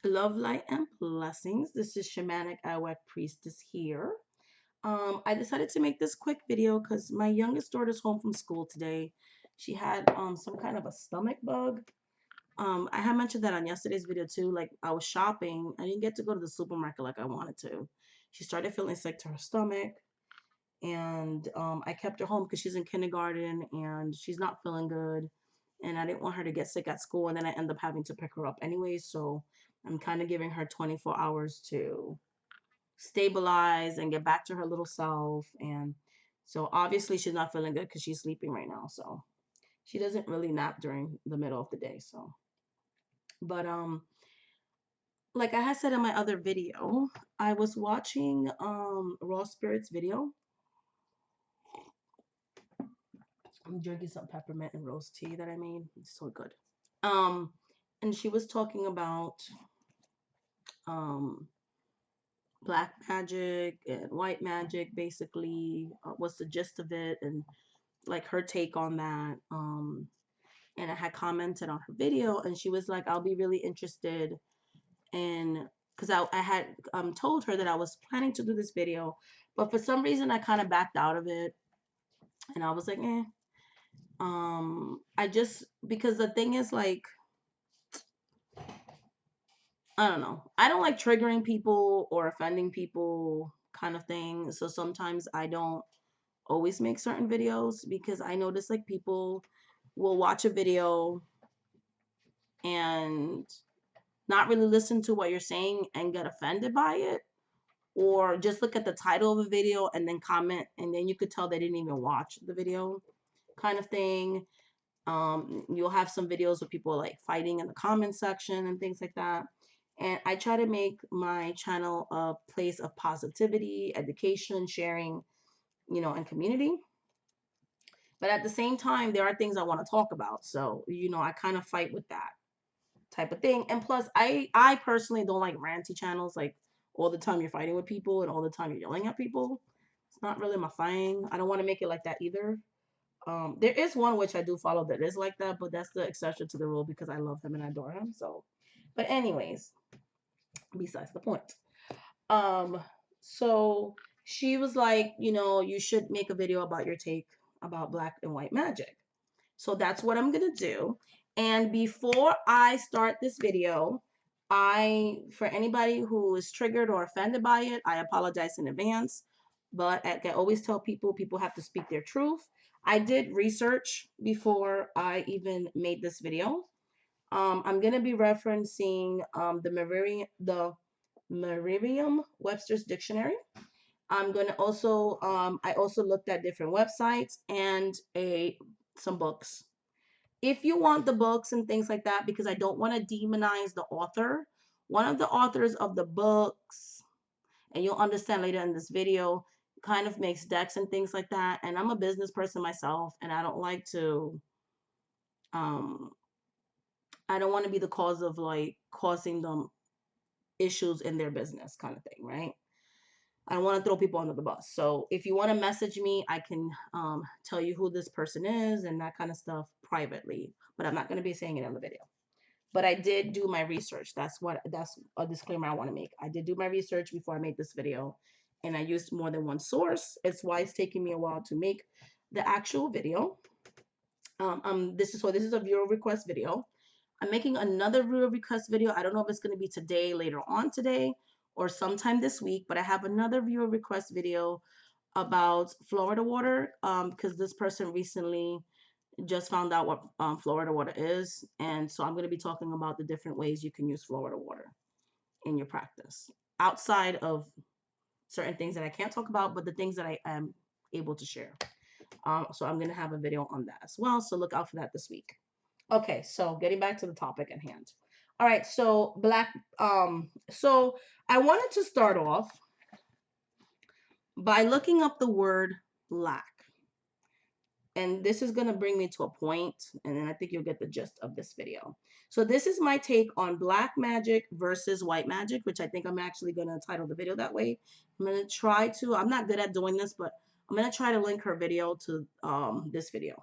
Love, light, and blessings. This is Shamanic Awak Priestess here. I decided to make this quick video because my youngest daughter's home from school today. She had some kind of a stomach bug. I had mentioned that on yesterday's video too. Like I was shopping, I didn't get to go to the supermarket like I wanted to. She started feeling sick to her stomach, and I kept her home because she's in kindergarten and she's not feeling good, and I didn't want her to get sick at school, and then I end up having to pick her up anyway. So I'm kind of giving her 24 hours to stabilize and get back to her little self. And so obviously she's not feeling good because she's sleeping right now. So she doesn't really nap during the middle of the day. So, but like I had said in my other video, I was watching Raw Spirits video. I'm drinking some peppermint and rose tea that I made. It's so good. Um, and she was talking about um black magic and white magic, basically. What's the gist of it, and like her take on that. And I had commented on her video, and she was like, I'll be really interested in, because I had told her that I was planning to do this video, but for some reason I kind of backed out of it, and I was like, eh. I just, because the thing is, like, I don't know. I don't like triggering people or offending people kind of thing. So sometimes I don't always make certain videos because I notice like people will watch a video and not really listen to what you're saying and get offended by it, or just look at the title of a video and then comment, and then you could tell they didn't even watch the video kind of thing. You'll have some videos of people like fighting in the comment section and things like that. And I try to make my channel a place of positivity, education, sharing, and community. But at the same time, there are things I want to talk about. So, I kind of fight with that type of thing. And plus, I personally don't like ranty channels, like all the time you're fighting with people and all the time you're yelling at people. It's not really my thing. I don't want to make it like that either. There is one which I do follow that is like that, but that's the exception to the rule because I love him and adore him. So, but anyways, besides the point. Um, so she was like, you should make a video about your take about black and white magic. So that's what I'm gonna do. And before I start this video, for anybody who is triggered or offended by it, I apologize in advance. But I can always tell people have to speak their truth. I did research before I even made this video. I'm gonna be referencing the Merriam-Webster's dictionary. I'm gonna also I also looked at different websites and a some books. If you want the books and things like that, because I don't want to demonize the author, one of the authors of the books, and you'll understand later in this video, kind of makes decks and things like that. And I'm a business person myself, and um, I don't want to be the cause of like causing them issues in their business kind of thing, right? I don't want to throw people under the bus. So if you want to message me, I can tell you who this person is and that kind of stuff privately, but I'm not going to be saying it in the video. But I did do my research. That's a disclaimer I want to make. I did do my research before I made this video, and I used more than one source. It's why it's taking me a while to make the actual video. This is a viewer request video. I'm making another viewer request video. I don't know if it's going to be today, later on today, or sometime this week, but I have another viewer request video about Florida water, because this person recently just found out what Florida water is. And so I'm going to be talking about the different ways you can use Florida water in your practice outside of certain things that I can't talk about, but the things that I am able to share. So I'm going to have a video on that as well. So look out for that this week. Okay, so getting back to the topic at hand. All right, so so I wanted to start off by looking up the word black. And this is going to bring me to a point, and then I think you'll get the gist of this video. So this is my take on black magic versus white magic, which I think I'm actually going to title the video that way. I'm not good at doing this, but I'm going to try to link her video to this video.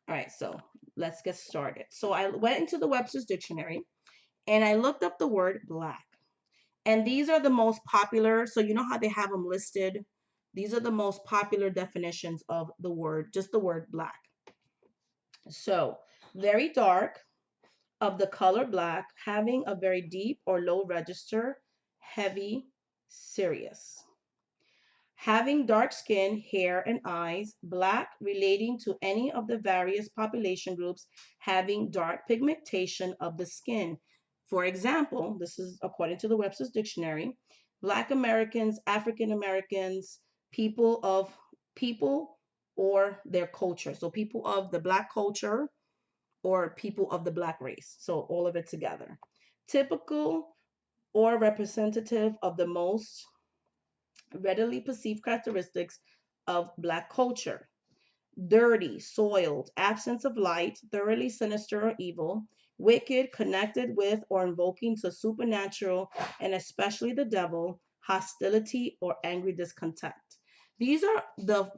All right, so let's get started. So I went into the Webster's dictionary, and I looked up the word black. And these are the most popular. So you know how they have them listed? These are the most popular definitions of the word, just the word black. So very dark, of the color black, having a very deep or low register, heavy, serious. Having dark skin, hair, and eyes, black relating to any of the various population groups having dark pigmentation of the skin. For example, this is according to the Webster's Dictionary, Black Americans, African Americans, people or their culture. So people of the black culture or people of the black race. So all of it together. Typical or representative of the most readily perceived characteristics of black culture. Dirty, soiled, absence of light, thoroughly sinister or evil, wicked, connected with or invoking to supernatural and especially the devil, hostility or angry discontent. These are the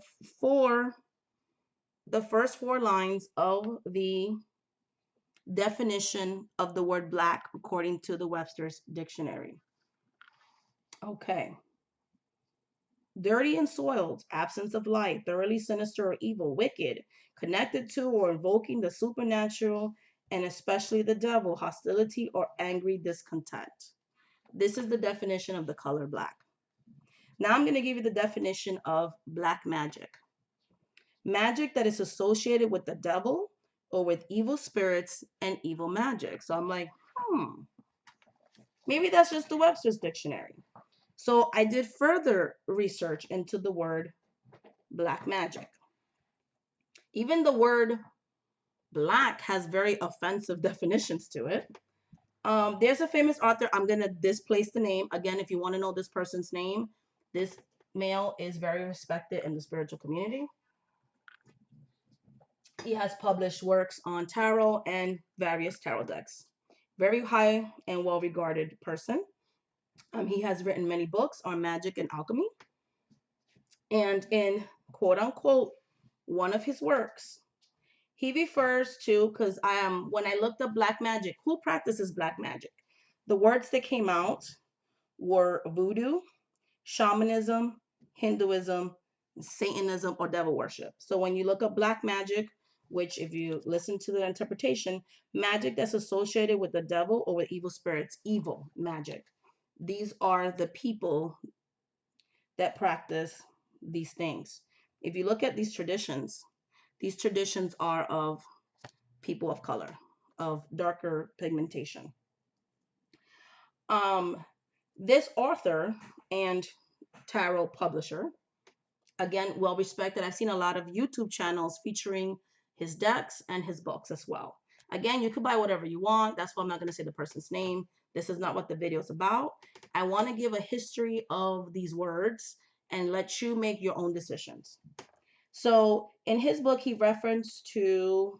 first four lines of the definition of the word black according to the Webster's Dictionary. Okay. Dirty and soiled, absence of light, thoroughly sinister or evil, wicked, connected to or invoking the supernatural and especially the devil, hostility or angry discontent. This is the definition of the color black. Now I'm going to give you the definition of black magic. Magic that is associated with the devil or with evil spirits and evil magic. So I'm like, maybe that's just the Webster's Dictionary. So I did further research into the word black magic. Even the word black has very offensive definitions to it. There's a famous author. I'm going to displace the name. Again, if you want to know this person's name, this male is very respected in the spiritual community. He has published works on tarot and various tarot decks. Very high and well-regarded person. He has written many books on magic and alchemy. And in quote unquote, one of his works, he refers to, because when I looked up black magic, who practices black magic? The words that came out were voodoo, shamanism, Hinduism, Satanism, or devil worship. So when you look up black magic, which if you listen to the interpretation, magic that's associated with the devil or with evil spirits, evil magic. These are the people that practice these things. If you look at these traditions are of people of color, of darker pigmentation. This author and tarot publisher, again, well respected. I've seen a lot of YouTube channels featuring his decks and his books as well. Again, you could buy whatever you want. That's why I'm not going to say the person's name. This is not what the video is about. I want to give a history of these words and let you make your own decisions. So in his book, he referenced to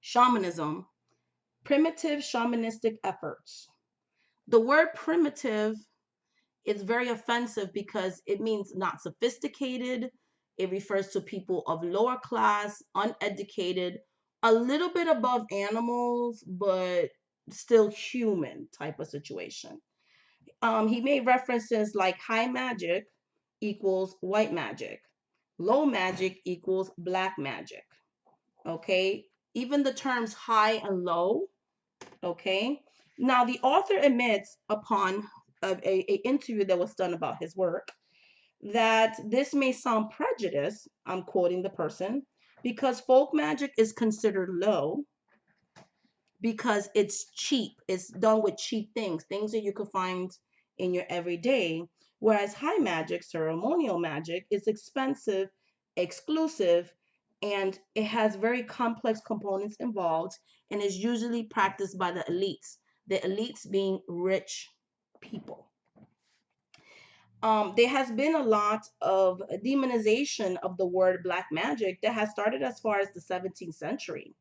shamanism, primitive shamanistic efforts. The word primitive is very offensive because it means not sophisticated. It refers to people of lower class, uneducated, a little bit above animals, but still human type of situation. He made references like high magic equals white magic, low magic equals black magic. Okay, even the terms high and low. Okay, now the author admits upon a interview that was done about his work that this may sound prejudiced, I'm quoting the person, because folk magic is considered low because it's cheap. It's done with cheap things that you could find in your everyday. Whereas high magic, ceremonial magic, is expensive, exclusive, and it has very complex components involved and is usually practiced by the elites being rich people. There has been a lot of demonization of the word black magic that has started as far as the 17th century.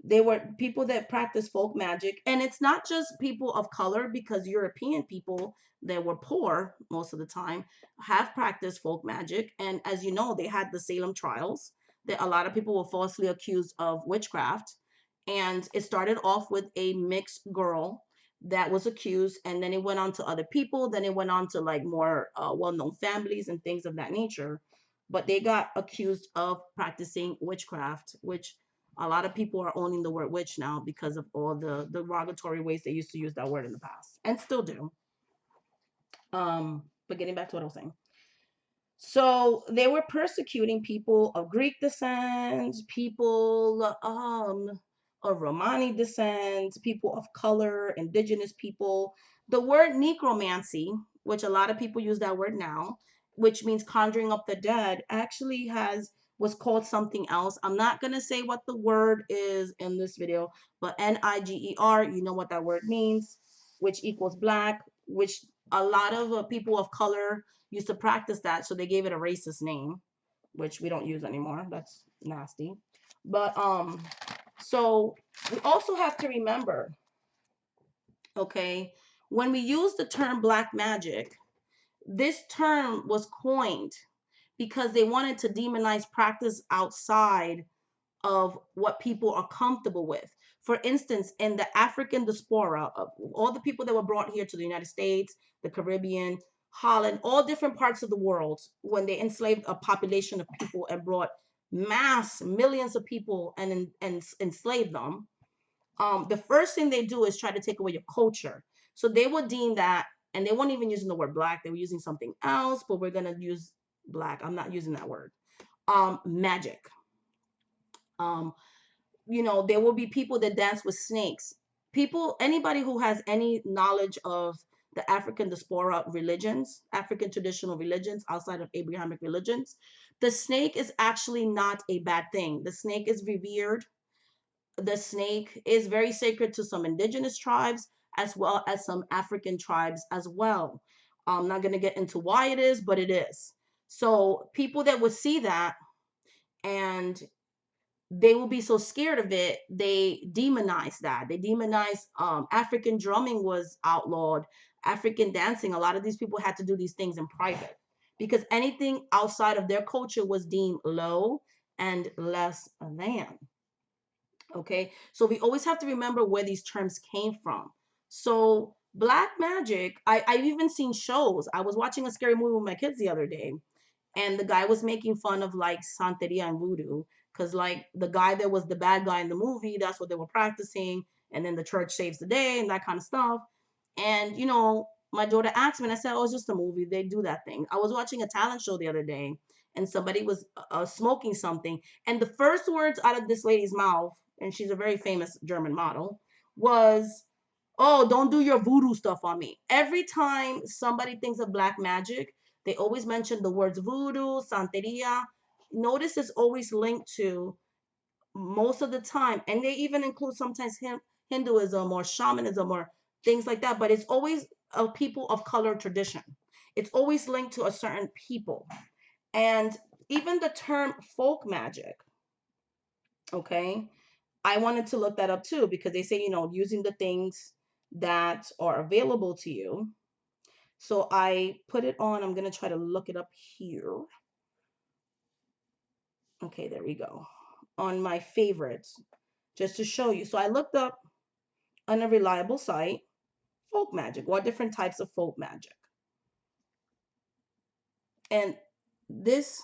They were people that practice folk magic, and it's not just people of color, because European people that were poor most of the time have practiced folk magic. And as you know, they had the Salem trials that a lot of people were falsely accused of witchcraft, And it started off with a mixed girl that was accused, and then it went on to other people, then it went on to like more well-known families and things of that nature. But they got accused of practicing witchcraft, which a lot of people are owning the word witch now because of all the derogatory ways they used to use that word in the past and still do. But getting back to what I was saying, so they were persecuting people of Greek descent, people of Romani descent, people of color, indigenous people. The word necromancy, which a lot of people use that word now, which means conjuring up the dead, actually has was called something else. I'm not gonna say what the word is in this video, but Niger, you know what that word means, which equals black, which a lot of people of color used to practice that, so they gave it a racist name, which we don't use anymore. That's nasty. But so we also have to remember, okay, when we use the term black magic, this term was coined because they wanted to demonize practice outside of what people are comfortable with. For instance, in the African diaspora, of all the people that were brought here to the United States, the Caribbean, Holland, all different parts of the world, when they enslaved a population of people and brought mass millions of people and enslaved them, the first thing they do is try to take away your culture. So they would deem that, and they weren't even using the word black, they were using something else, but we're gonna use black. I'm not using that word. Magic. Um, there will be people that dance with snakes. People, anybody who has any knowledge of the African diaspora religions, African traditional religions outside of Abrahamic religions, the snake is actually not a bad thing. The snake is revered. The snake is very sacred to some indigenous tribes as well as some African tribes as well. I'm not going to get into why it is, but it is. So people that would see that and they will be so scared of it, they demonize that. They demonize African drumming was outlawed, African dancing. A lot of these people had to do these things in private because anything outside of their culture was deemed low and less than. Okay, so we always have to remember where these terms came from. So black magic, I've even seen shows. I was watching a scary movie with my kids the other day, and the guy was making fun of like Santeria and voodoo because like the guy that was the bad guy in the movie, that's what they were practicing, and then the church saves the day and that kind of stuff. And my daughter asked me, and I said, "Oh, it's just a movie. They do that thing." I was watching a talent show the other day, and somebody was smoking something, and the first words out of this lady's mouth, and she's a very famous German model, was, "Oh, don't do your voodoo stuff on me." Every time somebody thinks of black magic, they always mention the words voodoo, santeria. Notice it's always linked to, most of the time, and they even include sometimes Hinduism or shamanism or things like that, but it's always a people of color tradition. It's always linked to a certain people. And even the term folk magic, okay, I wanted to look that up too because they say, using the things that are available to you. So I put it on. I'm going to try to look it up here. Okay, there we go. On my favorites, just to show you. So I looked up on a reliable site, folk magic, what different types of folk magic. And this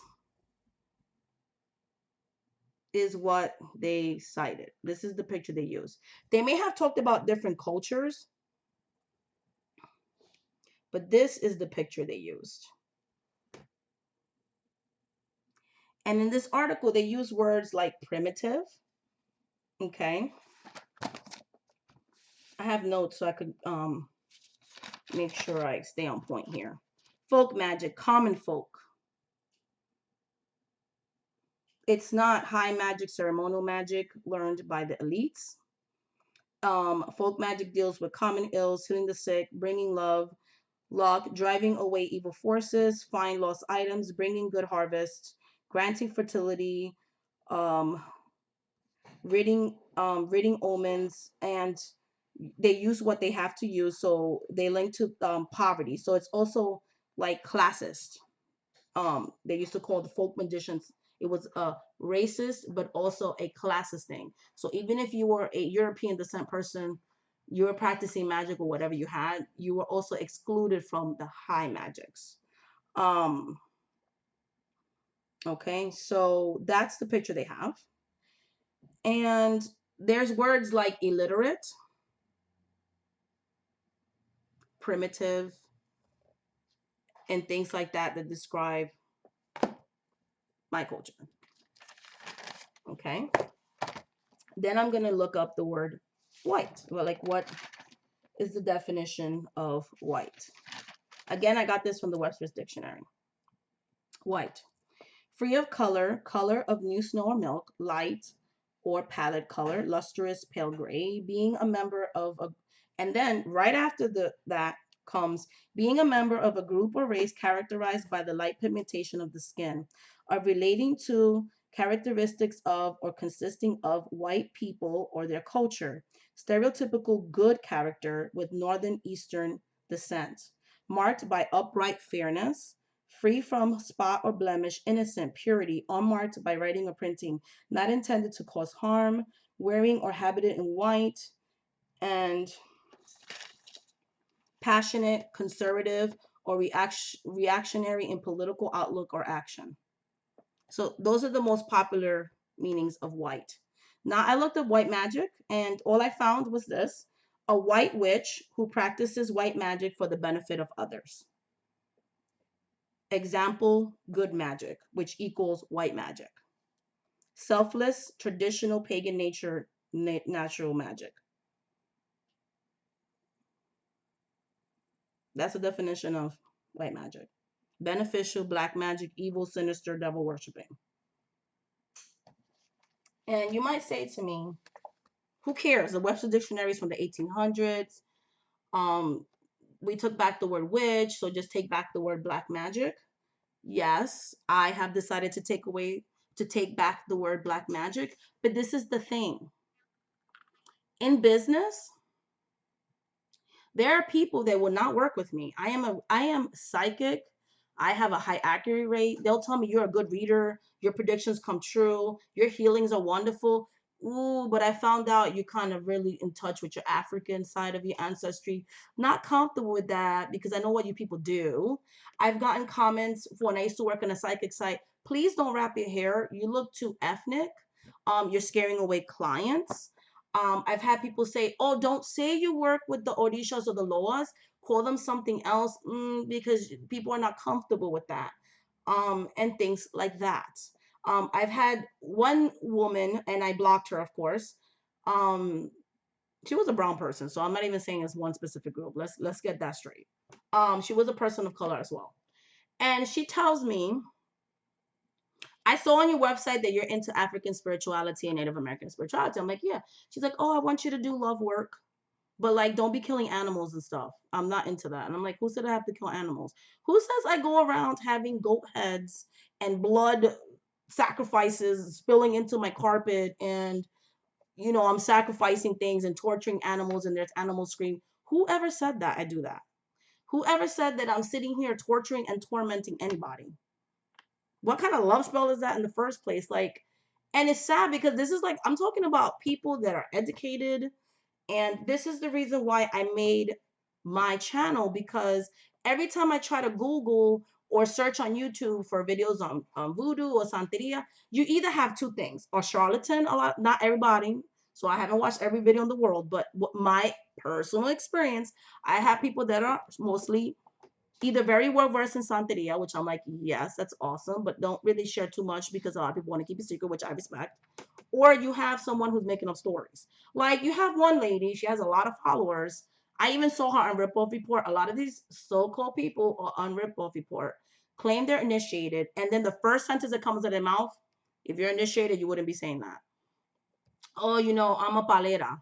is what they cited. This is the picture they used. They may have talked about different cultures, but this is the picture they used. And in this article, they use words like primitive. Okay. I have notes so I could make sure I stay on point here. Folk magic, common folk. It's not high magic, ceremonial magic learned by the elites. Folk magic deals with common ills, healing the sick, bringing love, luck, driving away evil forces, find lost items, bringing good harvests, granting fertility, um, ridding omens, and they use what they have to use. So they link to poverty. So it's also like classist. They used to call the folk magicians It was a racist, but also a classist thing. So even if you were a European descent person, you were practicing magic or whatever you had, you were also excluded from the high magics. Um, okay, so that's the picture they have. And there's words like illiterate, primitive, and things like that that describe my culture. Okay. Then I'm going to look up the word white. Well, like, what is the definition of white? Again, I got this from the Webster's Dictionary. White: free of color, color of new snow or milk, light or pallid color, lustrous, pale gray, being a member of a, and then right after that comes being a member of a group or race characterized by the light pigmentation of the skin, of relating to characteristics of or consisting of white people or their culture, stereotypical good character with northern eastern descent, marked by upright fairness, free from spot or blemish, innocent, purity, unmarked by writing or printing, not intended to cause harm, wearing or habited in white, and passionate, conservative, or reactionary in political outlook or action. So those are the most popular meanings of white. Now I looked up white magic, and all I found was this: a white witch who practices white magic for the benefit of others. Example, good magic, which equals white magic. Selfless, traditional pagan nature, natural magic. That's the definition of white magic. Beneficial, black magic, evil, sinister, devil worshiping. And you might say to me, who cares? The Webster Dictionary is from the 1800s. We took back the word witch, so just take back the word black magic. Yes, I have decided to take back the word black magic, but this is the thing. In business, there are people that will not work with me. I am psychic. I have a high accuracy rate. They'll tell me you're a good reader, your predictions come true, your healings are wonderful. Ooh, but I found out you kind of really in touch with your African side of your ancestry. Not comfortable with that because I know what you people do. I've gotten comments when I used to work on a psychic site. Please don't wrap your hair. You look too ethnic. You're scaring away clients. I've had people say, "Oh, don't say you work with the Orishas or the Loas. Call them something else because people are not comfortable with that." And things like that. I've had one woman, and I blocked her, of course. Um, she was a brown person, so I'm not even saying it's one specific group. Let's get that straight. She was a person of color as well, and she tells me, I saw on your website that you're into African spirituality and Native American spirituality. I'm like, yeah. She's like, oh, I want you to do love work, but like, don't be killing animals and stuff. I'm not into that. And I'm like, who said I have to kill animals? Who says I go around having goat heads and blood sacrifices spilling into my carpet and, I'm sacrificing things and torturing animals and there's animals scream? Whoever said that I do that? Whoever said that I'm sitting here torturing and tormenting anybody? What kind of love spell is that in the first place? Like, and it's sad because this is like, I'm talking about people that are educated. And this is the reason why I made my channel, because every time I try to Google or search on YouTube for videos on voodoo or Santeria, you either have two things: or charlatan, a lot, not everybody. So I haven't watched every video in the world, but what my personal experience, I have people that are mostly either very well versed in Santeria, which I'm like, yes, that's awesome, but don't really share too much because a lot of people want to keep it secret, which I respect. Or you have someone who's making up stories. Like you have one lady, she has a lot of followers. I even saw her on Ripoff Report. A lot of these so-called people are on Ripoff Report claim they're initiated, and then the first sentence that comes out of their mouth, if you're initiated, you wouldn't be saying that. Oh, I'm a palera.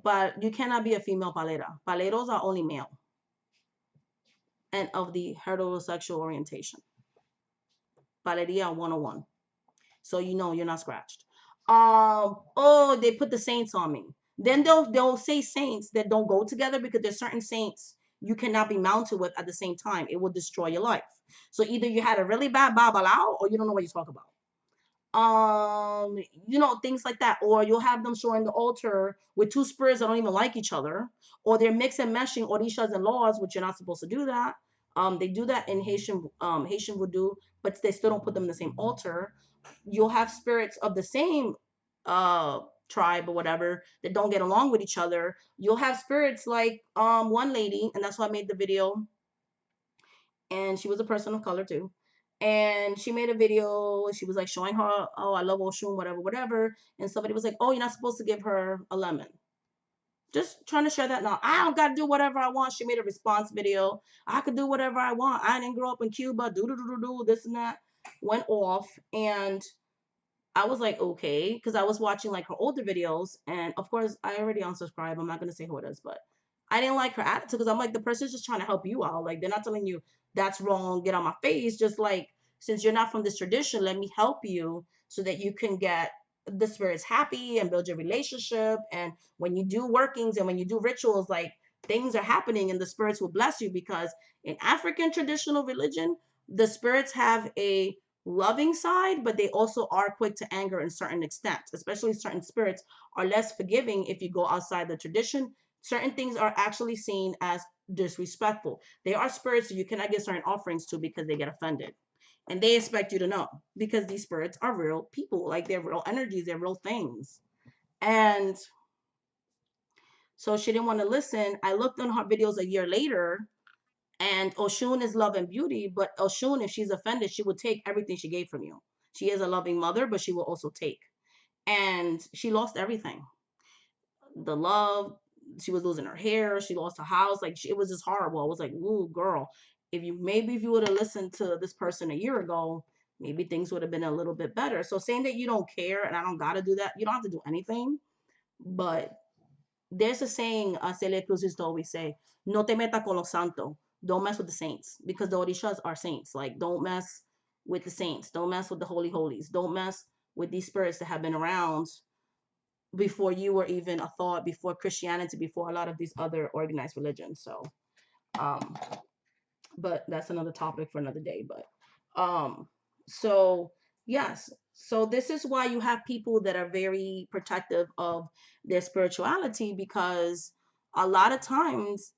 But you cannot be a female palera. Paleros are only male and of the heterosexual orientation. Paleria 101. So you're not scratched. Oh, they put the saints on me. Then they'll say saints that don't go together because there's certain saints you cannot be mounted with at the same time. It will destroy your life. So either you had a really bad babalao or you don't know what you talk about. Things like that. Or you'll have them showing the altar with two spirits that don't even like each other, or they're mix and meshing orishas and laws, which you're not supposed to do that. They do that in Haitian voodoo, but they still don't put them in the same altar. You'll have spirits of the same uh tribe or whatever that don't get along with each other. You'll have spirits like one lady, and that's why I made the video, and she was a person of color too. And she made a video. She was like showing her, oh, I love Oshun, whatever, whatever. And somebody was like, oh, you're not supposed to give her a lemon. Just trying to share that now. I don't got to do whatever I want. She made a response video. I could do whatever I want. I didn't grow up in Cuba. Do this and that. Went off, and I was like, okay, because I was watching like her older videos, and of course, I already unsubscribed. I'm not gonna say who it is, but I didn't like her attitude because I'm like, the person's just trying to help you out. Like, they're not telling you that's wrong, get on my face. Just like, since you're not from this tradition, let me help you so that you can get the spirits happy and build your relationship. And when you do workings and when you do rituals, like, things are happening and the spirits will bless you, because in African traditional religion, the spirits have a loving side, but they also are quick to anger in certain extents, especially certain spirits are less forgiving if you go outside the tradition. Certain things are actually seen as disrespectful. They are spirits that you cannot give certain offerings to because they get offended. And they expect you to know, because these spirits are real people, like, they're real energies, they're real things. And so she didn't want to listen. I looked on her videos a year later, and Oshun is love and beauty, but Oshun, if she's offended, she will take everything she gave from you. She is a loving mother, but she will also take. And she lost everything. The love, she was losing her hair, she lost her house. Like, it was just horrible. I was like, ooh, girl, if you would have listened to this person a year ago, maybe things would have been a little bit better. So saying that you don't care and I don't gotta do that, you don't have to do anything. But there's a saying, Celia Cruz used to always say, no te meta con los santos. Don't mess with the saints, because the orishas are saints. Like, don't mess with the saints. Don't mess with the holy holies. Don't mess with these spirits that have been around before you were even a thought, before Christianity, before a lot of these other organized religions. So, um, but that's another topic for another day. But so yes, so this is why you have people that are very protective of their spirituality, because a lot of times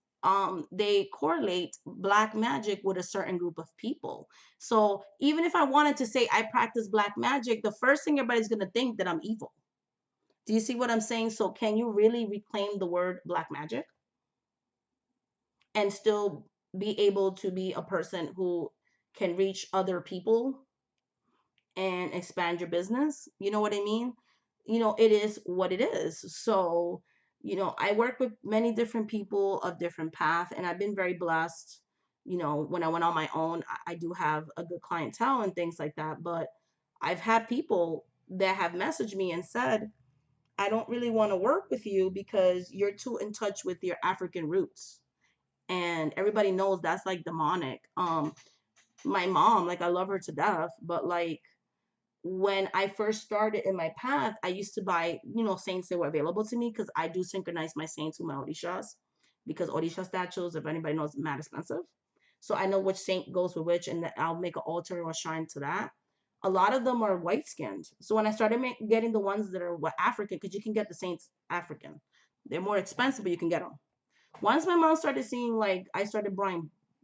they correlate black magic with a certain group of people. So even if I wanted to say I practice black magic, the first thing everybody's going to think that I'm evil. Do you see what I'm saying? So can you really reclaim the word black magic and still be able to be a person who can reach other people and expand your business? You know what I mean? It is what it is. So, I work with many different people of different path, and I've been very blessed. When I went on my own, I do have a good clientele and things like that. But I've had people that have messaged me and said, I don't really want to work with you because you're too in touch with your African roots. And everybody knows that's like demonic. My mom, like, I love her to death, but like, when I first started in my path, I used to buy, saints that were available to me, because I do synchronize my saints with my orishas, because orisha statues, if anybody knows, mad expensive. So I know which saint goes with which, and that I'll make an altar or shrine to that. A lot of them are white skinned. So when I started getting the ones that are African, because you can get the saints African, they're more expensive, but you can get them. Once my mom started seeing, like, I started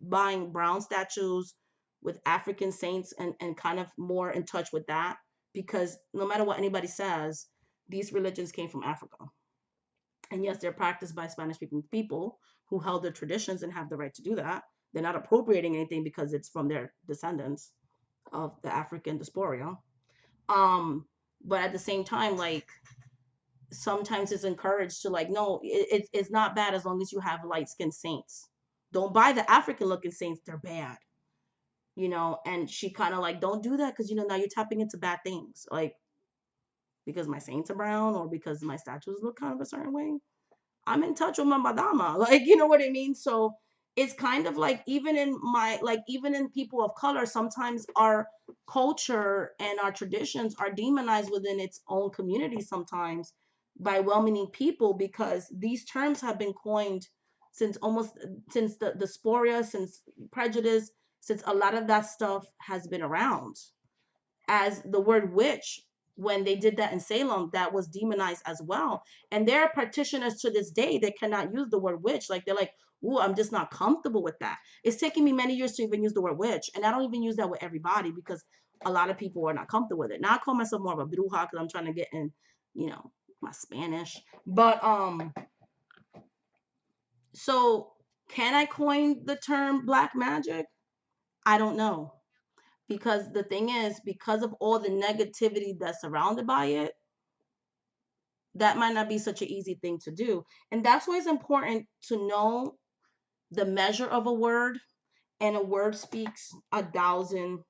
buying brown statues with African saints, and kind of more in touch with that, because no matter what anybody says, these religions came from Africa. And yes, they're practiced by Spanish speaking people who held their traditions and have the right to do that. They're not appropriating anything because it's from their descendants of the African diaspora. Um, but at the same time, like, sometimes it's encouraged to, like, no, it's not bad as long as you have light skinned saints. Don't buy the African looking saints, they're bad. And she kind of like, don't do that, because now you're tapping into bad things, like, because my saints are brown or because my statues look kind of a certain way. I'm in touch with my madama. Like, you know what I mean? So it's kind of like, even in people of color, sometimes our culture and our traditions are demonized within its own community sometimes by well-meaning people, because these terms have been coined since the sporia, since prejudice, since a lot of that stuff has been around. As the word witch, when they did that in Salem, that was demonized as well. And there are practitioners to this day that cannot use the word witch. Like they're like, "Ooh, I'm just not comfortable with that." It's taken me many years to even use the word witch, and I don't even use that with everybody because a lot of people are not comfortable with it. Now I call myself more of a bruja because I'm trying to get in, you know, my Spanish. But so can I coin the term black magic? I don't know. Because the thing is, because of all the negativity that's surrounded by it, that might not be such an easy thing to do. And that's why it's important to know the measure of a word, and a word speaks a thousand,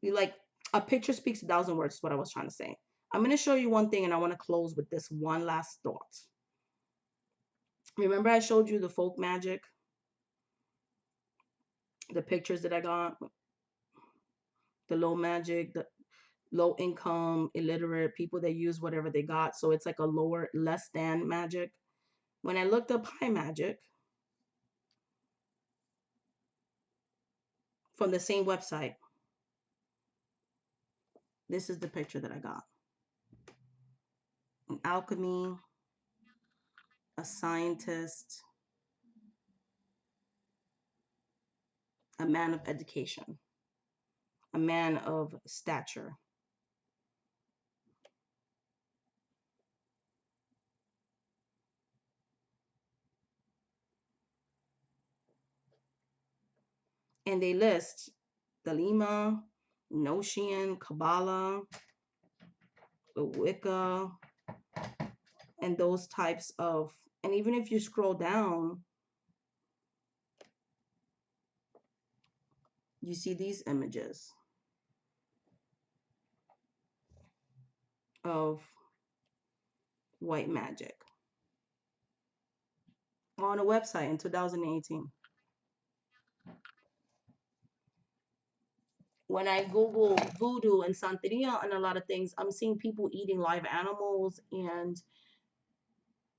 like a picture speaks a thousand words, is what I was trying to say. I'm going to show you one thing, and I want to close with this one last thought. Remember I showed you the folk magic, the pictures that I got, the low magic, the low income, illiterate people that use whatever they got. So it's like a lower, less than magic. When I looked up high magic from the same website, this is the picture that I got. An alchemy, a scientist, a man of education, a man of stature. And they list the Lima, Notion, Kabbalah, the Wicca, and those types of, and even if you scroll down, you see these images of white magic on a website in 2018. When I Google voodoo and Santeria and a lot of things, I'm seeing people eating live animals and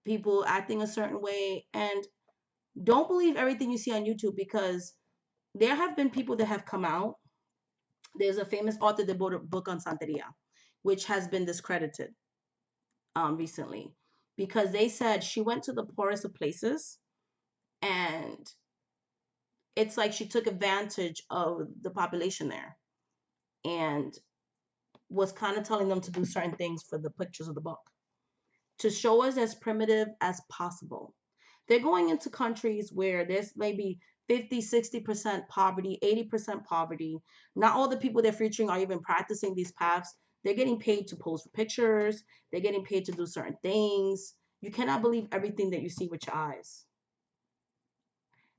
people acting a certain way. And don't believe everything you see on YouTube, because there have been people that have come out. There's a famous author that wrote a book on Santeria, which has been discredited recently, because they said she went to the poorest of places, and it's like she took advantage of the population there and was kind of telling them to do certain things for the pictures of the book to show us as primitive as possible. They're going into countries where there's maybe 50, 60% poverty, 80% poverty. Not all the people they're featuring are even practicing these paths. They're getting paid to pose for pictures. They're getting paid to do certain things. You cannot believe everything that you see with your eyes.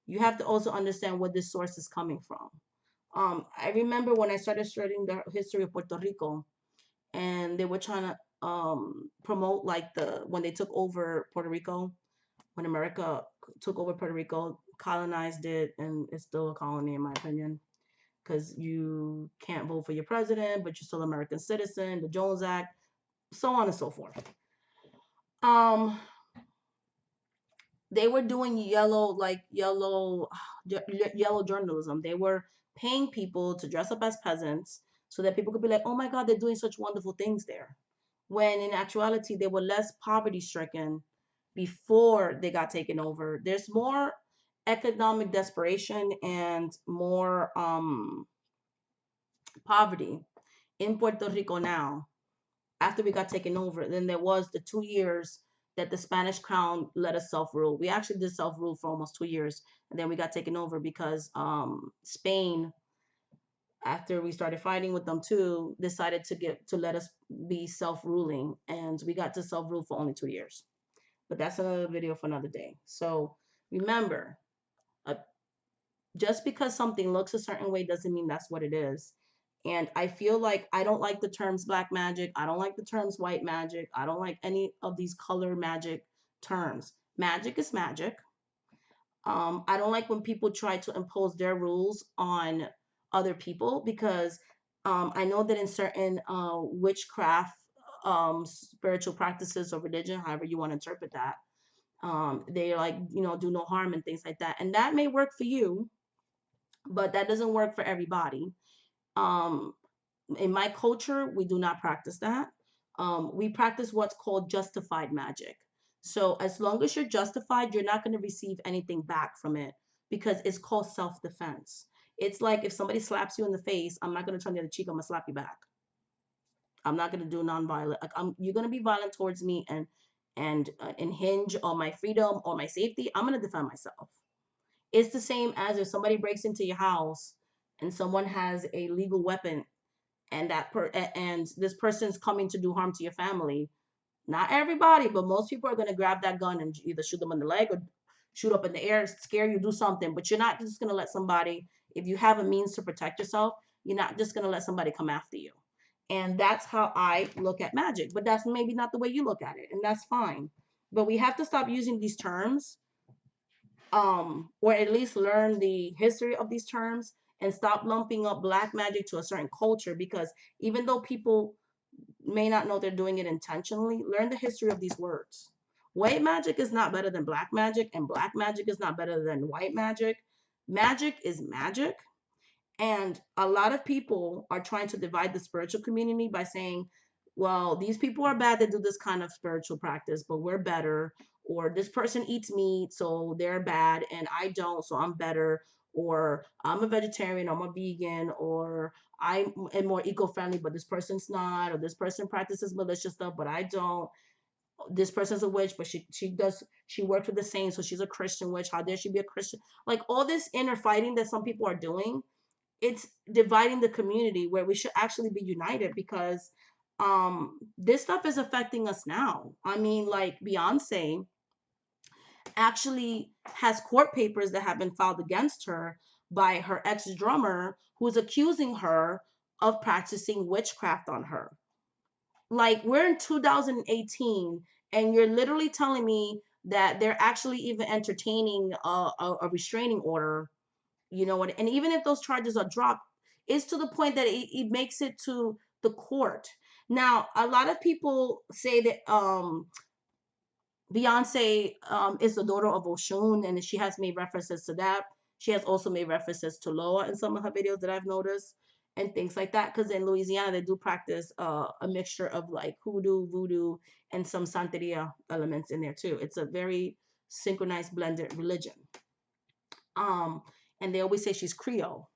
You have to also understand where this source is coming from. I remember when I started studying the history of Puerto Rico, and they were trying to promote like when they took over Puerto Rico, when America took over Puerto Rico, colonized it, and it's still a colony in my opinion, because you can't vote for your president, but you're still an American citizen, the Jones Act, so on and so forth. They were doing yellow journalism. They were paying people to dress up as peasants so that people could be like, oh my God, they're doing such wonderful things there. When in actuality, they were less poverty stricken before they got taken over. There's more economic desperation and more poverty in Puerto Rico now after we got taken over than there was the 2 years that the Spanish crown let us self-rule. We actually did self-rule for almost 2 years, and then we got taken over because Spain, after we started fighting with them too, decided to let us be self-ruling, and we got to self-rule for only 2 years. But that's another video for another day. So remember, uh, just because something looks a certain way doesn't mean that's what it is. And I feel like I don't like the terms black magic. I don't like the terms white magic. I don't like any of these color magic terms. Magic is magic. I don't like when people try to impose their rules on other people, because I know that in certain witchcraft, spiritual practices or religion, however you want to interpret that, they like, do no harm and things like that. And that may work for you, but that doesn't work for everybody. Um, in my culture, we do not practice that. We practice what's called justified magic. So as long as you're justified, you're not going to receive anything back from it because it's called self-defense. It's like if somebody slaps you in the face, I'm not going to turn the other cheek. I'm going to slap you back. I'm not going to do non-violent. Like you're going to be violent towards me and hinge on my freedom or my safety. I'm going to defend myself. It's the same as if somebody breaks into your house and someone has a legal weapon and and this person's coming to do harm to your family. Not everybody, but most people are going to grab that gun and either shoot them in the leg or shoot up in the air, scare you, do something. But you're not just going to let somebody, if you have a means to protect yourself, you're not just going to let somebody come after you. And that's how I look at magic. But that's maybe not the way you look at it, and that's fine. But we have to stop using these terms, or at least learn the history of these terms and stop lumping up black magic to a certain culture, because even though people may not know they're doing it intentionally, learn the history of these words. White magic is not better than black magic, and black magic is not better than white magic. Magic is magic. And a lot of people are trying to divide the spiritual community by saying, well, these people are bad that do this kind of spiritual practice, but we're better. Or this person eats meat, so they're bad, and I don't, so I'm better. Or I'm a vegetarian, I'm a vegan, or I am more eco-friendly, but this person's not. Or this person practices malicious stuff, but I don't. This person's a witch, but she worked with the saints, so she's a Christian witch. How dare she be a Christian? Like all this inner fighting that some people are doing, it's dividing the community where we should actually be united, because this stuff is affecting us now. I mean, like Beyonce actually has court papers that have been filed against her by her ex-drummer, who's accusing her of practicing witchcraft on her. Like, we're in 2018 and you're literally telling me that they're actually even entertaining a restraining order, you know what? And even if those charges are dropped, it's to the point that it makes it to the court. Now, a lot of people say that Beyonce is the daughter of Oshun, and she has made references to that. She has also made references to Loa in some of her videos that I've noticed, and things like that. Because in Louisiana, they do practice a mixture of like hoodoo, voodoo, and some Santeria elements in there too. It's a very synchronized, blended religion. Um, and they always say she's Creole.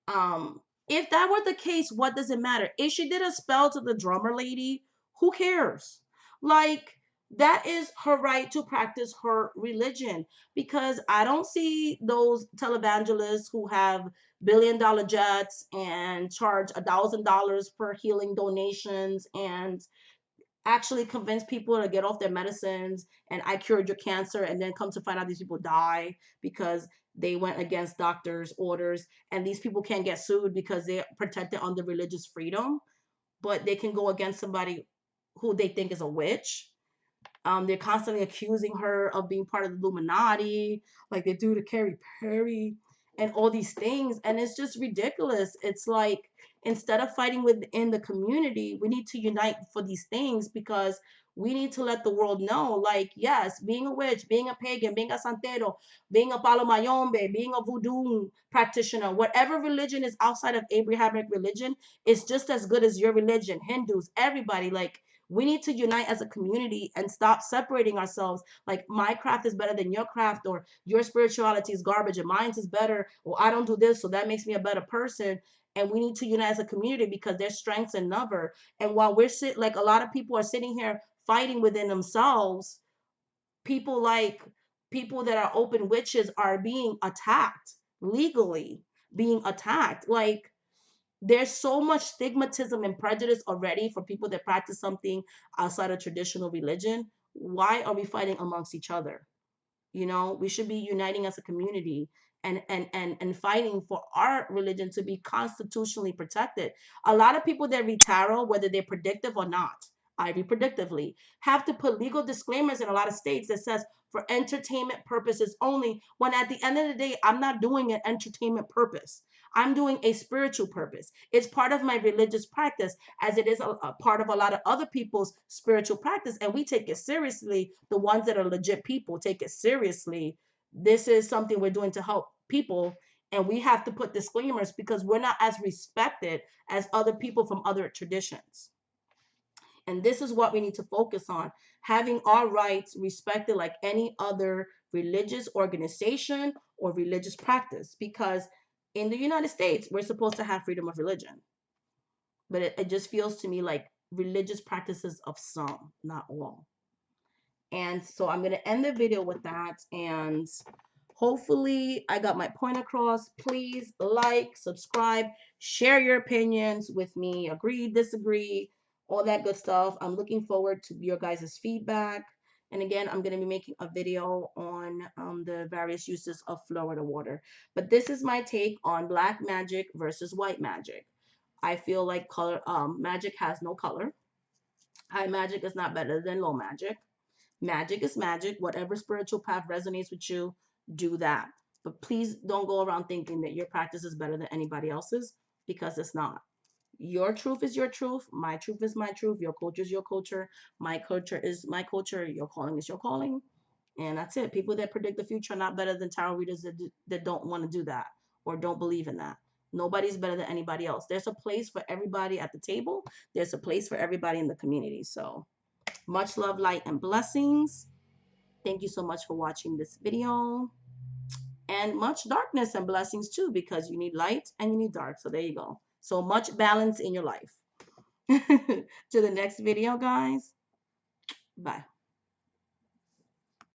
Um, if that were the case, what does it matter? If she did a spell to the drummer lady, who cares? Like, that is her right to practice her religion, because I don't see those televangelists who have $1 billion jets and charge $1,000 for healing donations and actually convince people to get off their medicines and I cured your cancer, and then come to find out these people die because they went against doctors' orders, and these people can't get sued because they're protected under religious freedom, but they can go against somebody who they think is a witch. They're constantly accusing her of being part of the Illuminati, like they do to Carrie Perry, and all these things. And it's just ridiculous. It's like, instead of fighting within the community, we need to unite for these things, because we need to let the world know, like, yes, being a witch, being a pagan, being a santero, being a palo mayombe, being a voodoo practitioner, whatever religion is outside of Abrahamic religion is just as good as your religion. Hindus, everybody, like, we need to unite as a community and stop separating ourselves. Like, my craft is better than your craft, or your spirituality is garbage and mine is better, or I don't do this, so that makes me a better person. And we need to unite as a community, because there's strengths in number. And while like a lot of people are sitting here fighting within themselves, people like people that are open witches are being attacked legally, being attacked. Like, there's so much stigmatism and prejudice already for people that practice something outside of traditional religion. Why are we fighting amongst each other? You know, we should be uniting as a community and fighting for our religion to be constitutionally protected. A lot of people that read tarot, whether they're predictive or not, I read predictively, have to put legal disclaimers in a lot of states that says for entertainment purposes only, when at the end of the day, I'm not doing an entertainment purpose. I'm doing a spiritual purpose. It's part of my religious practice, as it is a part of a lot of other people's spiritual practice. And we take it seriously. The ones that are legit people take it seriously. This is something we're doing to help people. And we have to put disclaimers because we're not as respected as other people from other traditions. And this is what we need to focus on, having our rights respected like any other religious organization or religious practice. Because in the United States, we're supposed to have freedom of religion. But it just feels to me like religious practices of some, not all. And so I'm going to end the video with that. And hopefully I got my point across. Please like, subscribe, share your opinions with me. Agree, disagree, all that good stuff. I'm looking forward to your guys' feedback. And again, I'm going to be making a video on the various uses of Florida water. But this is my take on black magic versus white magic. I feel like color magic has no color. High magic is not better than low magic. Magic is magic. Whatever spiritual path resonates with you, do that. But please don't go around thinking that your practice is better than anybody else's, because it's not. Your truth is your truth. My truth is my truth. Your culture is your culture. My culture is my culture. Your calling is your calling. And that's it. People that predict the future are not better than tarot readers that don't want to do that or don't believe in that. Nobody's better than anybody else. There's a place for everybody at the table. There's a place for everybody in the community. So much love, light, and blessings. Thank you so much for watching this video. And much darkness and blessings too, because you need light and you need dark. So there you go. So much balance in your life. To the next video, guys. Bye.